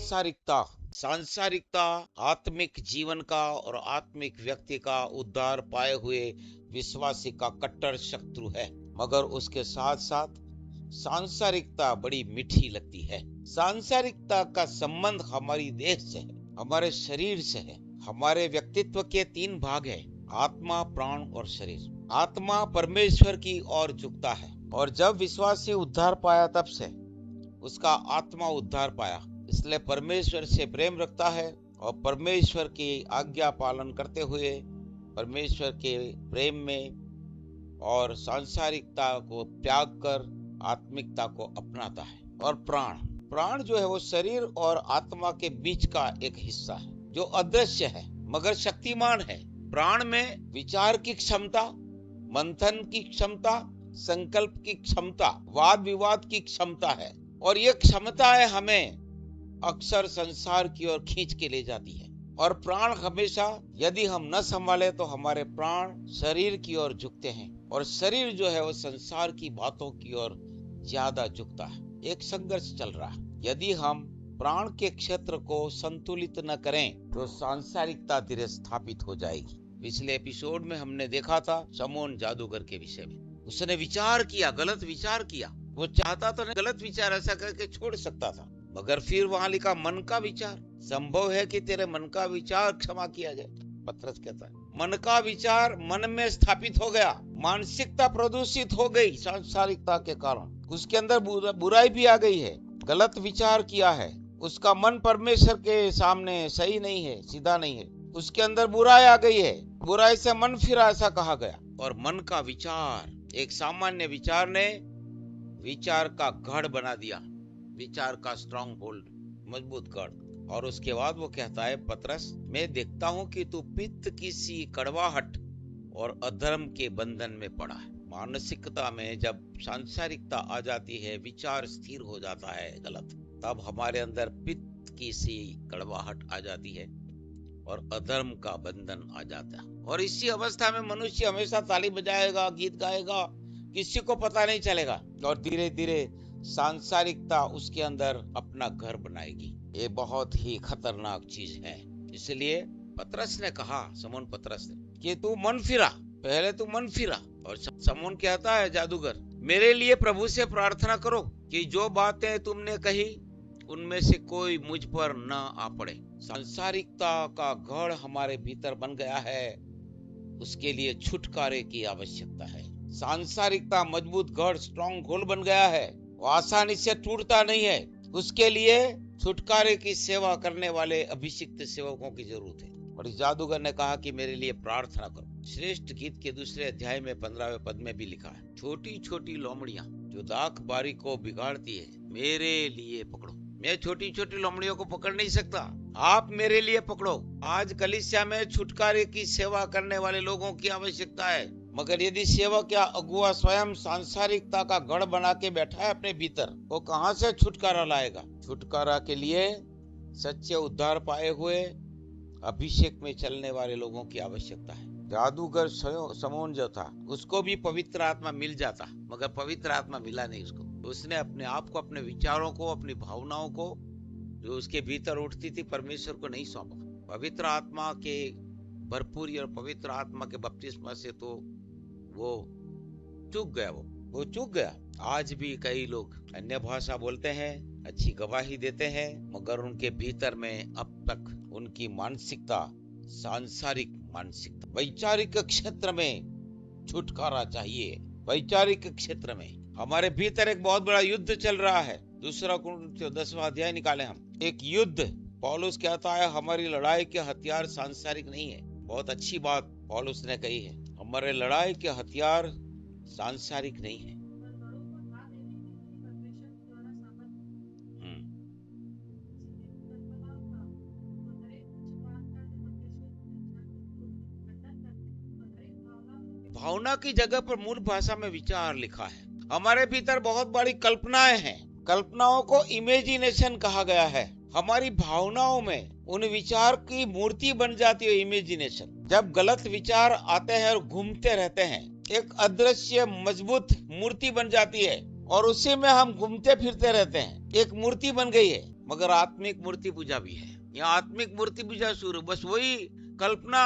सांसारिकता। सांसारिकता आत्मिक जीवन का और आत्मिक व्यक्ति का उद्धार पाए हुए विश्वासी का कट्टर शत्रु है, मगर उसके साथ साथ सांसारिकता बड़ी मीठी लगती है। सांसारिकता का संबंध हमारी देह से है, हमारे शरीर से है। हमारे व्यक्तित्व के 3 भाग है, आत्मा, प्राण और शरीर। आत्मा परमेश्वर की ओर झुकता है, और जब विश्वासी उद्धार पाया तब से उसका आत्मा उद्धार पाया, इसलिए परमेश्वर से प्रेम रखता है और परमेश्वर की आज्ञा पालन करते हुए परमेश्वर के प्रेम में और सांसारिकता को त्याग कर आत्मिकता को अपनाता है। और प्राण जो है वो शरीर और आत्मा के बीच का एक हिस्सा है, जो अदृश्य है मगर शक्तिमान है। प्राण में विचार की क्षमता, मंथन की क्षमता, संकल्प की क्षमता, वाद विवाद की क्षमता है, और ये क्षमताएं हमें अक्सर संसार की ओर खींच के ले जाती है। और प्राण हमेशा, यदि हम न संभाले तो हमारे प्राण शरीर की ओर झुकते हैं, और शरीर जो है वो संसार की बातों की ओर ज्यादा झुकता है। एक संघर्ष चल रहा है। यदि हम प्राण के क्षेत्र को संतुलित न करें तो सांसारिकता धीरे स्थापित हो जाएगी। पिछले एपिसोड में हमने देखा था शमौन जादूगर के विषय में। उसने विचार किया, गलत विचार किया। वो चाहता तो नहीं गलत विचार ऐसा करके छोड़ सकता था, मगर फिर वहां लिखा मन का विचार। संभव है कि तेरे मन का विचार क्षमा किया जाए। पतरस कहता है मन का विचार मन में स्थापित हो गया, मानसिकता प्रदूषित हो गई सांसारिकता के कारण। उसके अंदर बुराई भी आ गई है, गलत विचार किया है। उसका मन परमेश्वर के सामने सही नहीं है, सीधा नहीं है। उसके अंदर बुराई आ गई है, बुराई से मन फिरा, ऐसा कहा गया। और मन का विचार, एक सामान्य विचार ने विचार का गढ़ बना दिया, विचार का स्ट्रॉन्ग होल्ड, मजबूत गढ़। और उसके बाद वो कहता है पतरस, मैं देखता हूं कि तू पित्त की सी कड़वाहट और अधर्म के बंधन में पड़ा है। मानसिकता में जब सांसारिकता आ जाती है, विचार स्थिर हो जाता है गलत, तब हमारे अंदर पित्त की सी कड़वाहट आ जाती है और अधर्म का बंधन आ जाता है। और इसी अवस्था में मनुष्य हमेशा ताली बजाएगा, गीत गाएगा, किसी को पता नहीं चलेगा, और धीरे धीरे सांसारिकता उसके अंदर अपना घर बनाएगी। ये बहुत ही खतरनाक चीज है। इसलिए पतरस ने कहा, समौन पतरस ने, कि तू मन फिरा, पहले तू मन फिरा। और समौन कहता है जादूगर, मेरे लिए प्रभु से प्रार्थना करो कि जो बातें तुमने कही उनमें से कोई मुझ पर न आ पड़े। सांसारिकता का गढ़ हमारे भीतर बन गया है, उसके लिए छुटकारे की आवश्यकता है। सांसारिकता मजबूत गढ़, स्ट्रॉन्ग होल्ड बन गया है, वो आसानी से टूटता नहीं है। उसके लिए छुटकारे की सेवा करने वाले अभिषिक्त सेवकों की जरूरत है। और इस जादूगर ने कहा कि मेरे लिए प्रार्थना करो। श्रेष्ठ गीत के 2 अध्याय में 15वें पद में भी लिखा है, छोटी छोटी लोमड़ियां जो दाख बारी को बिगाड़ती है, मेरे लिए पकड़ो। मैं छोटी छोटी लोमड़ियों को पकड़ नहीं सकता, आप मेरे लिए पकड़ो। आज कलीसिया में छुटकारे की सेवा करने वाले लोगों की आवश्यकता है, मगर यदि सेवक या अगुआ स्वयं सांसारिकता का गढ़ बना के बैठा है अपने भीतर, वो कहां से छुटकारा लाएगा? छुटकारा के लिए सच्चे उद्धार पाए हुए अभिषेक में चलने वाले लोगों की आवश्यकता है। जादूगर समौन जो था, उसको भी पवित्र आत्मा मिल जाता, मगर पवित्र आत्मा मिला नहीं उसको। उसने अपने आप को, अपने विचारों को, अपनी भावनाओं को जो उसके भीतर उठती थी, परमेश्वर को नहीं सौंपा। पवित्र आत्मा के भरपूरी और पवित्र आत्मा के बपतिस्मा से तो वो चूक गया, वो चूक गया। आज भी कई लोग अन्य भाषा बोलते हैं, अच्छी गवाही देते हैं, मगर उनके भीतर में अब तक उनकी मानसिकता सांसारिक मानसिकता। वैचारिक क्षेत्र में छुटकारा चाहिए। वैचारिक क्षेत्र में हमारे भीतर एक बहुत बड़ा युद्ध चल रहा है। 2 कुरिन्थियों 10वां अध्याय निकाले हम, एक युद्ध। पौलुस कहता है हमारी लड़ाई के हथियार सांसारिक नहीं है। बहुत अच्छी बात पौलुस ने कही है, हमारे लड़ाई के हथियार सांसारिक नहीं है। भावना की जगह पर मूल भाषा में विचार लिखा है। हमारे भीतर बहुत बड़ी कल्पनाएं हैं, कल्पनाओं को इमेजिनेशन कहा गया है। हमारी भावनाओं में उन विचार की मूर्ति बन जाती है, इमेजिनेशन। जब गलत विचार आते हैं और घूमते रहते हैं, एक अदृश्य मजबूत मूर्ति बन जाती है और उसी में हम घूमते फिरते रहते हैं। एक मूर्ति बन गई है, मगर आत्मिक मूर्ति पूजा भी है। यहाँ आत्मिक मूर्ति पूजा शुरू, बस वही कल्पना,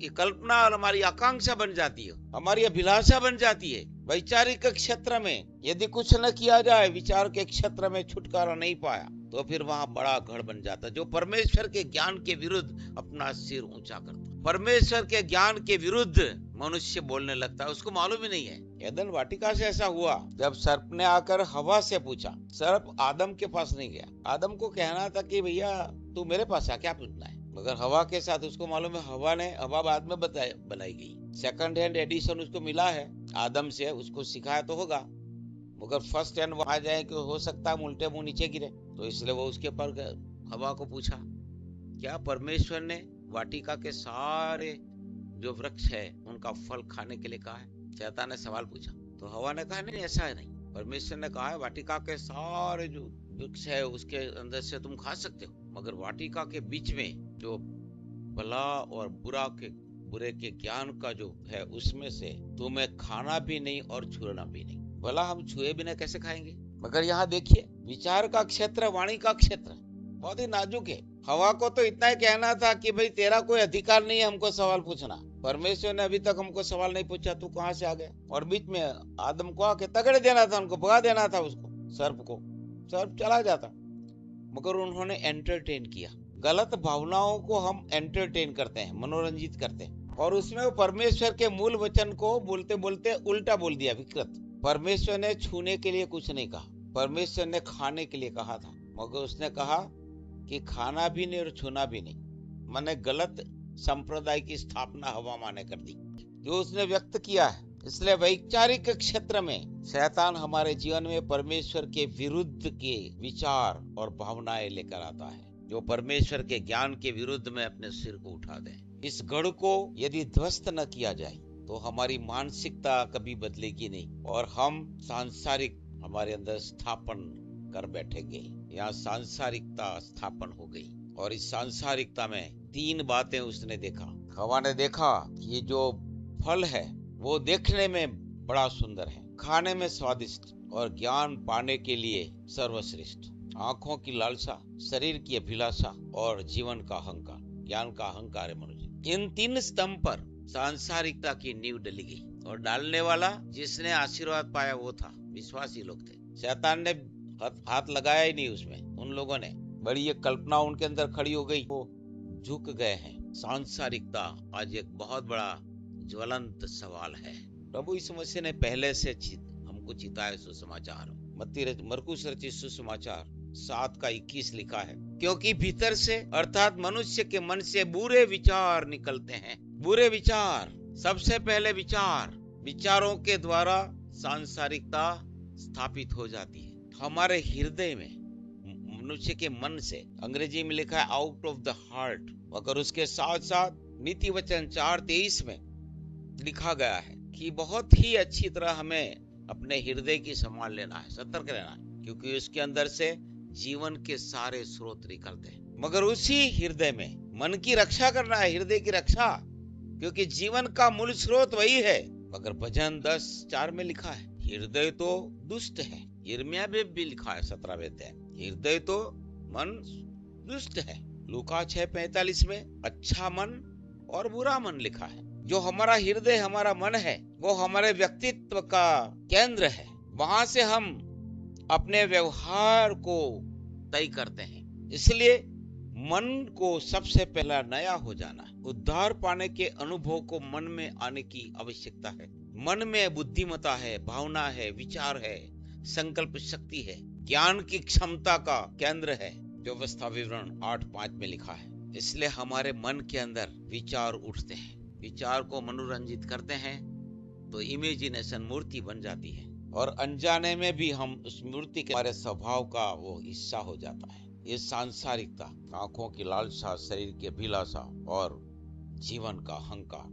ये कल्पना और हमारी आकांक्षा बन जाती है, हमारी अभिलाषा बन जाती है। वैचारिक क्षेत्र में यदि कुछ न किया जाए, विचार के क्षेत्र में छुटकारा नहीं पाया, तो फिर वहां बड़ा गढ़ बन जाता, जो परमेश्वर के ज्ञान के विरुद्ध अपना सिर ऊंचा करता। परमेश्वर के ज्ञान के विरुद्ध मनुष्य बोलने लगता है, उसको मालूम ही नहीं है। एदन वाटिका से ऐसा हुआ, जब सर्प ने आकर हवा से पूछा, सर्प आदम के पास नहीं गया। आदम को कहना था कि भैया तू मेरे पास आ, क्या पूछना है, मगर हवा के साथ उसको मालूम है, हवा बाद में बनाई गई, सेकंड हैंड एडिशन उसको मिला है आदम से, उसको सिखाया तो होगा, मगर फर्स्ट हैंड वहां जाए कि हो सकता है उल्टे मुंह नीचे गिरे, तो इसलिए वो उसके पर हवा को पूछा। क्या परमेश्वर ने वाटिका के सारे जो वृक्ष है उनका फल खाने के लिए कहा है? शैतान ने सवाल पूछा, तो हवा ने कहा नहीं, ऐसा है नहीं। परमेश्वर ने कहा है वाटिका के सारे जो वृक्ष है उसके अंदर से तुम खा सकते हो, मगर वाटिका के बीच में जो भला और बुरे के ज्ञान का जो है उसमें से तुम्हें खाना भी नहीं और छूना भी नहीं। भला हम छुए बिना कैसे खाएंगे? मगर यहाँ देखिए, विचार का क्षेत्र, वाणी का क्षेत्र बहुत ही नाजुक है। हवा को तो इतना ही कहना था कि भाई तेरा कोई अधिकार नहीं है हमको सवाल पूछना, परमेश्वर ने अभी तक हमको सवाल नहीं पूछा, तू कहां से आ गया? और बीच में आदम को आके तगड़े देना था, उनको भगा देना था, उसको सर्प को, सर्प चला जाता, मगर उन्होंने एंटरटेन किया। गलत भावनाओं को हम एंटरटेन करते हैं, मनोरंजित करते हैं, और उसमें वो परमेश्वर के मूल वचन को बोलते बोलते उल्टा बोल दिया, विकृत। परमेश्वर ने छूने के लिए कुछ नहीं कहा, परमेश्वर ने खाने के लिए कहा था, मगर उसने कहा कि खाना भी नहीं और छूना भी नहीं। मैंने गलत संप्रदाय की स्थापना हवा माने कर दी जो उसने व्यक्त किया है। इसलिए वैचारिक क्षेत्र में शैतान हमारे जीवन में परमेश्वर के विरुद्ध के विचार और भावनाएं लेकर आता है, जो परमेश्वर के ज्ञान के विरुद्ध में अपने सिर को उठा दे। इस गढ़ को यदि ध्वस्त न किया जाए तो हमारी मानसिकता कभी बदलेगी नहीं, और हम सांसारिक हमारे अंदर स्थापन कर बैठेंगे। यहाँ सांसारिकता स्थापन हो गई, और इस सांसारिकता में 3 बातें उसने देखा। हवा ने देखा ये जो फल है वो देखने में बड़ा सुंदर है, खाने में स्वादिष्ट, और ज्ञान पाने के लिए सर्वश्रेष्ठ। आंखों की लालसा, शरीर की अभिलाषा और जीवन का अहंकार, ज्ञान का अहंकार है मनुष्य। इन 3 स्तंभ पर सांसारिकता की नींव डली गई, और डालने वाला जिसने आशीर्वाद पाया वो था, विश्वासी लोग थे। शैतान ने हाथ लगाया ही नहीं उसमें। उन लोगों ने बड़ी एक कल्पना उनके अंदर खड़ी हो गई, वो झुक गए हैं। सांसारिकता आज एक बहुत बड़ा ज्वलंत सवाल है। प्रभु यीशु मसीह ने पहले से हमको चिताया सुसमाचार, मरकुस रचित सुसमाचार 7:21 लिखा है, क्योंकि भीतर से अर्थात मनुष्य के मन से बुरे विचार निकलते हैं। बुरे विचार, सबसे पहले विचारों के द्वारा सांसारिकता स्थापित हो जाती है हमारे हृदय में, मनुष्य के मन से। अंग्रेजी में लिखा है आउट ऑफ द हार्ट, मगर उसके साथ साथ नीति वचन 4:23 में लिखा गया है कि बहुत ही अच्छी तरह हमें अपने हृदय की संभाल लेना है, सतर्क रहना है, क्योंकि उसके अंदर से जीवन के सारे स्रोत निकलते हैं। मगर उसी हृदय में मन की रक्षा करना है, हृदय की रक्षा, क्योंकि जीवन का मूल स्रोत वही है। मगर भजन 10:4 में लिखा है हृदय तो दुष्ट है। यिर्मयाह में भी लिखा है 17वें अध्याय, हृदय तो मन दुष्ट है। लूका 6:45 में अच्छा मन और बुरा मन लिखा है। जो हमारा हृदय, हमारा मन है, वो हमारे व्यक्तित्व का केंद्र है। वहां से हम अपने व्यवहार को तय करते हैं। इसलिए मन को सबसे पहला नया हो जाना है। उद्धार पाने के अनुभव को मन में आने की आवश्यकता है। मन में बुद्धिमता है, भावना है, विचार है, संकल्प शक्ति है, ज्ञान की क्षमता का केंद्र है। व्यवस्था विवरण 8:5 में लिखा है। इसलिए हमारे मन के अंदर विचार उठते हैं, विचार को मनोरंजित करते हैं तो इमेजिनेशन मूर्ति बन जाती है, और अनजाने में भी हम उस मूर्ति के हमारे स्वभाव का वो हिस्सा हो जाता है। ये सांसारिकता, आंखों की लालसा, शरीर की अभिलाषा और जीवन का अहंकार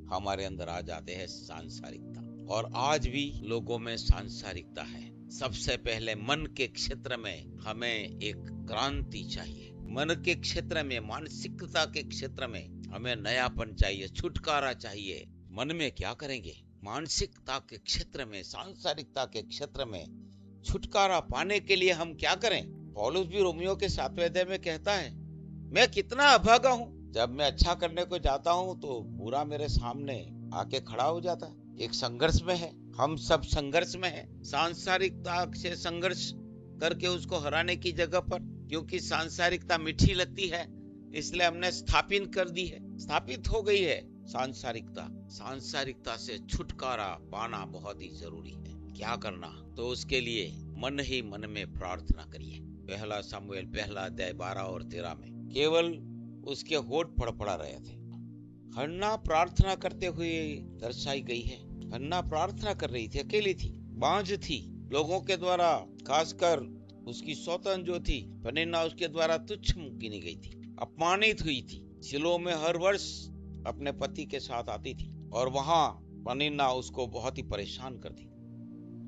हमारे अंदर आ जाते हैं। सांसारिकता, और आज भी लोगों में सांसारिकता है। सबसे पहले मन के क्षेत्र में हमें एक क्रांति चाहिए। मन के क्षेत्र में, मानसिकता के क्षेत्र में हमें नयापन चाहिए, छुटकारा चाहिए। मन में क्या करेंगे? मानसिकता के क्षेत्र में, सांसारिकता के क्षेत्र में छुटकारा पाने के लिए हम क्या करें? पौलुस भी रोमियो के 7वें अध्याय में कहता है, मैं कितना अभागा हूँ। जब मैं अच्छा करने को जाता हूँ तो बुरा मेरे सामने आके खड़ा हो जाता है। एक संघर्ष में है, हम सब संघर्ष में है, सांसारिकता से संघर्ष करके उसको हराने की जगह पर, क्योंकि सांसारिकता मीठी लगती है इसलिए हमने स्थापित कर दी है, स्थापित हो गई है सांसारिकता। सांसारिकता से छुटकारा पाना बहुत ही जरूरी है। क्या करना? तो उसके लिए मन ही मन में प्रार्थना करिए। पहला सामुएल 1 अध्याय 12 और 13 में केवल उसके होठ फड़फड़ा रहे थे। हन्ना प्रार्थना करते हुए दर्शाई गई है। हन्ना प्रार्थना कर रही थी, अकेली थी, बांझ थी, लोगों के द्वारा, खासकर उसकी सौतन जो थी पनिन्ना, उसके द्वारा तुच्छ गिनी गई थी, अपमानित हुई थी। शिलो में हर वर्ष अपने पति के साथ आती थी और वहां पनिन्ना उसको बहुत ही परेशान करती,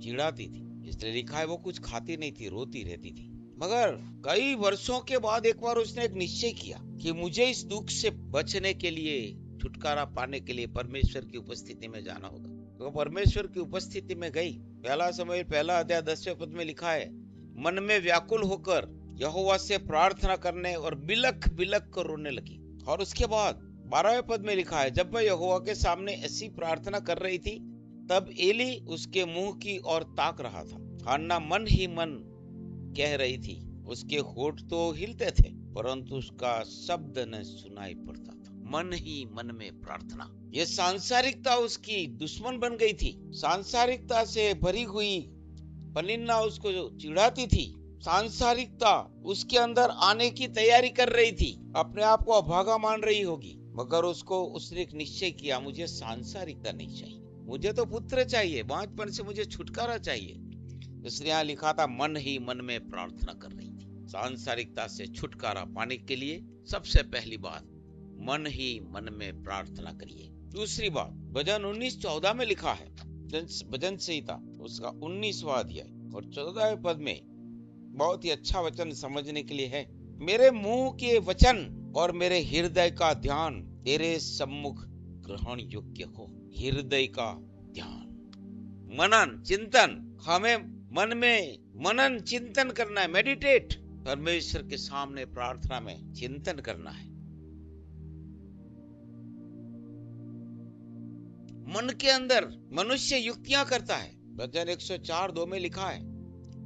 चिढ़ाती थी। इसलिए लिखा है वो कुछ खाती नहीं थी, रोती रहती थी। मगर कई वर्षों के बाद एक बार उसने एक निश्चय किया कि मुझे इस दुख से बचने के लिए, छुटकारा पाने के लिए परमेश्वर की उपस्थिति में जाना होगा। तो परमेश्वर की उपस्थिति में गई। पहला सामुएल 1 अध्याय 10वें पद में लिखा है, मन में व्याकुल होकर यहोवा से प्रार्थना करने और बिलख बिलख कर रोने लगी। और उसके बाद 12वें पद में लिखा है, जब वह यहोवा के सामने ऐसी प्रार्थना कर रही थी तब एली उसके मुंह की ओर ताक रहा था। हन्ना मन ही मन कह रही थी, उसके होठ तो हिलते थे परंतु उसका शब्द न सुनाई पड़ता था। मन ही मन में प्रार्थना। ये सांसारिकता उसकी दुश्मन बन गई थी। सांसारिकता से भरी हुई पनिन्ना उसको चिढ़ाती थी। सांसारिकता उसके अंदर आने की तैयारी कर रही थी, अपने आप को अभागा मान रही होगी। मगर उसने एक निश्चय किया, मुझे सांसारिकता नहीं चाहिए, मुझे तो पुत्र चाहिए, बांझपन से मुझे छुटकारा चाहिए। इसलिए यहाँ लिखा था मन ही मन में प्रार्थना कर रही थी। सांसारिकता से छुटकारा पाने के लिए सबसे पहली बात, मन ही मन में प्रार्थना करिए। दूसरी बात, भजन 19:14 में लिखा है, भजन संहिता उसका 19वां अध्याय और 14वें पद में बहुत ही अच्छा वचन समझने के लिए है, मेरे मुंह के वचन और मेरे हृदय का ध्यान तेरे सम्मुख ग्रहण योग्य हो। हृदय का ध्यान, मनन चिंतन, हमें मन में मनन चिंतन करना है, मेडिटेट, परमेश्वर के सामने प्रार्थना में चिंतन करना है। मन के अंदर मनुष्य युक्तियां करता है। भजन 104:2 में लिखा है,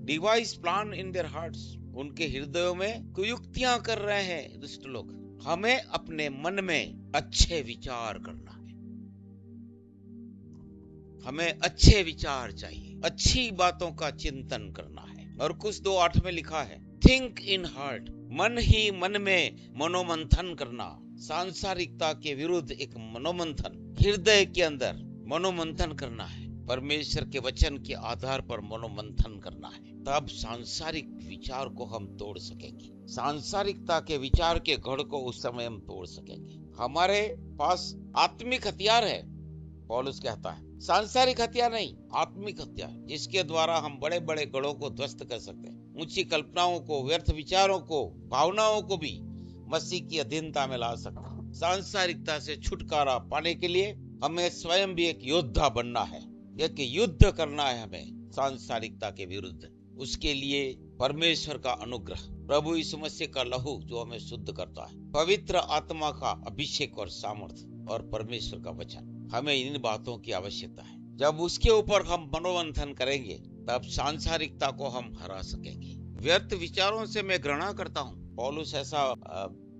device plan in their hearts, उनके हृदयों में कुयुक्तियां कर रहे हैं दुष्ट लोग। हमें अपने मन में अच्छे विचार करना है, हमें अच्छे विचार चाहिए, अच्छी बातों का चिंतन करना है। और कुछ 2:8 में लिखा है, थिंक इन हार्ट, मन ही मन में मनोमंथन करना। सांसारिकता के विरुद्ध एक मनोमंथन, हृदय के अंदर मनोमंथन करना है, परमेश्वर के वचन के आधार पर मनोमंथन करना है। तब सांसारिक विचार को हम तोड़ सकेंगे, सांसारिकता के विचार के गढ़ को उस समय हम तोड़ सकेंगे। हमारे पास आत्मिक हथियार है, पौलुस कहता है, सांसारिक हथियार नहीं, आत्मिक हथियार, जिसके द्वारा हम बड़े बड़े गढ़ों को ध्वस्त कर सकते हैं, ऊंची कल्पनाओं को, व्यर्थ विचारों को, भावनाओं को भी मसीह की अधीनता में ला सकते हैं। सांसारिकता से छुटकारा पाने के लिए हमें स्वयं भी एक योद्धा बनना है, एक युद्ध करना है हमें सांसारिकता के विरुद्ध। उसके लिए परमेश्वर का अनुग्रह, प्रभु यीशु मसीह का लहू जो हमें शुद्ध करता है, पवित्र आत्मा का अभिषेक और सामर्थ्य, और परमेश्वर का वचन, हमें इन बातों की आवश्यकता है। जब उसके ऊपर हम मनोमंथन करेंगे तब सांसारिकता को हम हरा सकेंगे। व्यर्थ विचारों से मैं घृणा करता हूँ, पौलुस ऐसा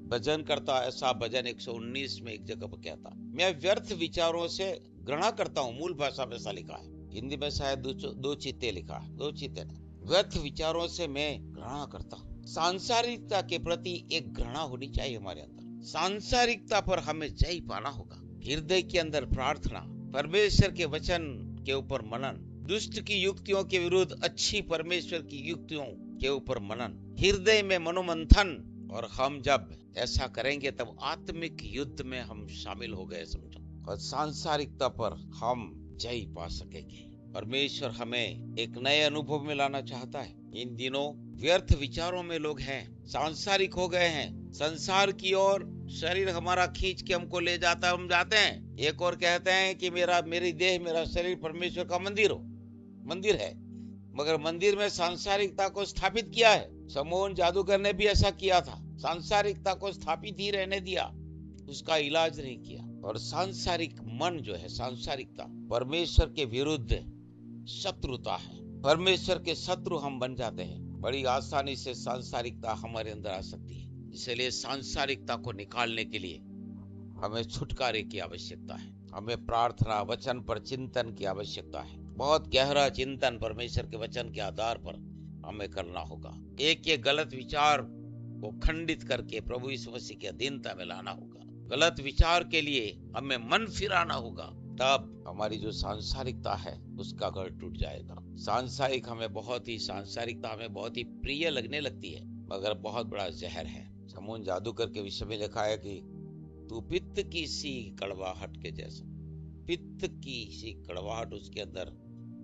भजन करता, ऐसा भजन 119 में एक जगह पर कहता, मैं व्यर्थ विचारों से घृणा करता हूँ। मूल भाषा में ऐसा लिखा है, हिंदी में शायद दो चीते लिखा है, दो चीते नहीं, व्यर्थ विचारों से मैं घृणा करता हूँ। सांसारिकता के प्रति एक घृणा होनी चाहिए हमारे अंदर। सांसारिकता पर हमें जय पाना होगा। हृदय के अंदर प्रार्थना, परमेश्वर के वचन के ऊपर मनन, दुष्ट की युक्तियों के विरुद्ध अच्छी परमेश्वर की युक्तियों के ऊपर मनन, हृदय में मनोमंथन। और हम जब ऐसा करेंगे तब आत्मिक युद्ध में हम शामिल हो गए समझो, और सांसारिकता पर हम जय पा सकेंगे। परमेश्वर हमें एक नए अनुभव में लाना चाहता है। इन दिनों व्यर्थ विचारों में लोग हैं, सांसारिक हो गए हैं, संसार की ओर शरीर हमारा खींच के हमको ले जाता है, हम जाते हैं। एक और कहते हैं कि मेरी देह, मेरा शरीर परमेश्वर का मंदिर है। मगर मंदिर में सांसारिकता को स्थापित किया है। शमौन जादूगर ने भी ऐसा किया था, सांसारिकता को स्थापित ही रहने दिया, उसका इलाज नहीं किया। और सांसारिक मन जो है, सांसारिकता परमेश्वर के विरुद्ध शत्रुता है। परमेश्वर के शत्रु हम बन जाते हैं। बड़ी आसानी से सांसारिकता हमारे अंदर आ सकती है। इसलिए सांसारिकता को निकालने के लिए हमें छुटकारे की आवश्यकता है। हमें प्रार्थना, वचन पर चिंतन की आवश्यकता है। बहुत गहरा चिंतन परमेश्वर के वचन के आधार पर हमें करना होगा। एक गलत विचार को खंडित करके प्रभु यीशु मसीह की अधीनता में लाना होगा। गलत विचार के लिए हमें मन फिराना होगा, तब हमारी जो सांसारिकता है उसका घर टूट जाएगा। सांसारिकता हमें बहुत ही प्रिय लगने लगती है, मगर बहुत बड़ा जहर है। शमौन जादूगर के विषय में लिखा है कि तू पित्त की सी कड़वाहट के जैसा, पित्त की सी कड़वाहट उसके अंदर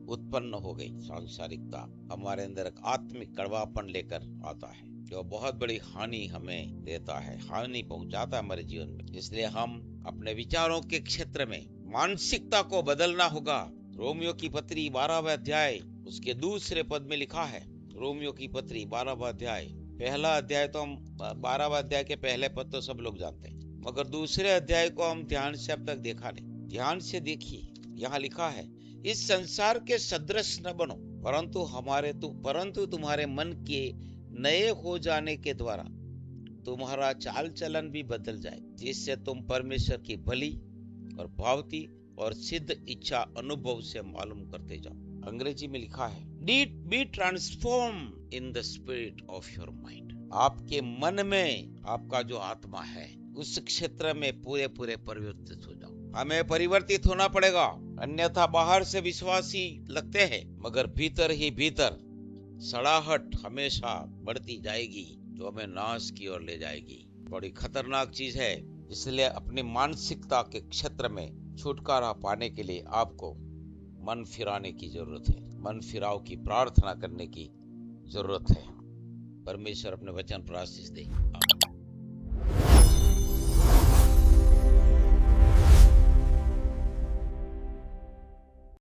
उत्पन्न हो गई। सांसारिकता हमारे अंदर एक आत्मिक कड़वापन लेकर आता है, जो बहुत बड़ी हानि हमें देता है, हानि पहुंचाता है हमारे जीवन में। इसलिए हम अपने विचारों के क्षेत्र में मानसिकता को बदलना होगा। रोमियो की पत्री 12वां अध्याय उसके दूसरे पद में लिखा है। रोमियो की पत्री 12वां अध्याय, पहला अध्याय तो हम 12वां अध्याय के पहले पद तो सब लोग जानते हैं, मगर दूसरे अध्याय को हम ध्यान से अब तक देखा नहीं। ध्यान से देखिए, यहाँ लिखा है, इस संसार के सदृश न बनो, परंतु तुम्हारे मन के नए हो जाने के द्वारा तुम्हारा चाल चलन भी बदल जाए, जिससे तुम परमेश्वर की भली और भावती और सिद्ध इच्छा अनुभव से मालूम करते जाओ। अंग्रेजी में लिखा है, be transform in the spirit of your mind. आपके मन में आपका जो आत्मा है उस क्षेत्र में पूरे परिवर्तित हो जाओ। हमें परिवर्तित होना पड़ेगा, अन्यथा बाहर से विश्वासी लगते हैं, मगर भीतर ही भीतर सड़ाहट हमेशा बढ़ती जाएगी, जो हमें नाश की ओर ले जाएगी। बड़ी खतरनाक चीज है। इसलिए अपनी मानसिकता के क्षेत्र में छुटकारा पाने के लिए आपको मन फिराने की जरूरत है, मन फिराव की प्रार्थना करने की जरूरत है। परमेश्वर अपने वचन पर आशीष दे।